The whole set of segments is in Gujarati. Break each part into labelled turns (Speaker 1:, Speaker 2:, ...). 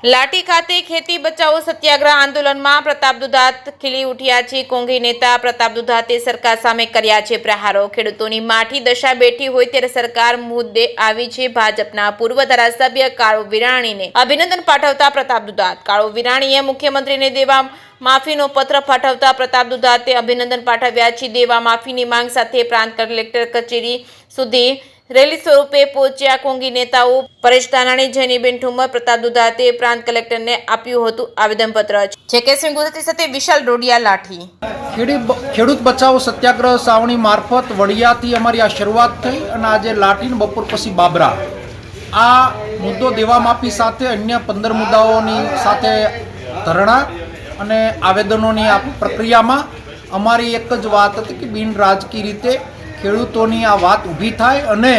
Speaker 1: લાઠી ખાતે ખેતી બચાવો સત્યાગ્રહ આંદોલનમાં પ્રતાપ દુધાત ખીલી ઉઠ્યા છે। કોંગ્રેસ નેતા પ્રતાપ દુધાતે સરકાર સામે કર્યા છે પ્રહારો। ખેડૂતોની માઠી દશા બેઠી હોય ત્યારે સરકાર મુદ્દે આવી છે। ભાજપના પૂર્વ ધારાસભ્ય કાળુ વિરાણીને અભિનંદન પાઠવતા પ્રતાપ દુધાત। કાળુ વિરાણીએ મુખ્યમંત્રીને દેવા માફીનો પત્ર પાઠવતા પ્રતાપ દુધાતે અભિનંદન પાઠવ્યા છે। દેવા માફીની માંગ સાથે પ્રાંત કલેક્ટર કચેરી સુધી રેલી સ્વરૂપે પહોંચ્યા કોંગ્રેસ નેતાઓ પરેશ ધાનાણી, જૈનીબેન ઠુમર। પ્રતાપ દુધાતે પ્રાંત કલેક્ટરને આપ્યું હતું આવેદનપત્ર। જેકેસિંહ ગુજરાતી સાથે વિશાલ ડોડિયા, લાઠી।
Speaker 2: ખેડૂત બચાવો સત્યાગ્રહ સાવણી મારફત વડિયાથી અમારી આ શરૂઆત થઈ અને આજે લાઠી બપોર પછી બાબરા આ મુદ્દો દેવા માફી સાથે અન્ય 15 મુદ્દાઓની સાથે ધરણા અને આવેદનોની આ પ્રક્રિયામાં અમારી એક જ વાત હતી કે બિન રાજકીય રીતે ખેડૂતોની આ વાત ઊભી થાય અને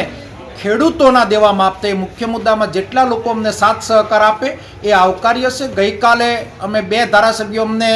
Speaker 2: ખેડૂતોના દેવા માફ થાય। મુખ્ય મુદ્દામાં જેટલા લોકો અમને સાથ સહકાર આપે એ આવકાર્ય છે। ગઈકાલે અમે 2 ધારાસભ્યો અમને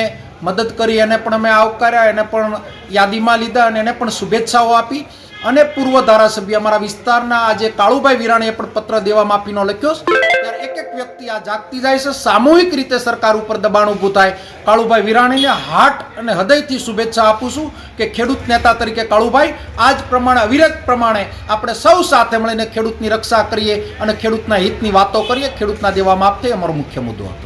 Speaker 2: મદદ કરી, એને પણ અમે આવકાર્યા, એને પણ યાદીમાં લીધા અને એને પણ શુભેચ્છાઓ આપી। અને પૂર્વ ધારાસભ્ય અમારા વિસ્તારના આજે કાળુભાઈ વિરાણીએ પણ પત્ર દેવા માફીનો લખ્યો છે। ત્યારે એક વ્યક્તિ આ જાગતી જાય છે, સામૂહિક રીતે સરકાર ઉપર દબાણ ઊભું થાય। કાળુભાઈ વિરાણીને હાર્ટ અને હૃદયથી શુભેચ્છા આપું છું કે ખેડૂત નેતા તરીકે કાળુભાઈ આજ પ્રમાણે અવિરત પ્રમાણે આપણે સૌ સાથે મળીને ખેડૂતની રક્ષા કરીએ અને ખેડૂતના હિતની વાતો કરીએ। ખેડૂતના દેવા માફ થાય અમારો મુખ્ય મુદ્દો હતો।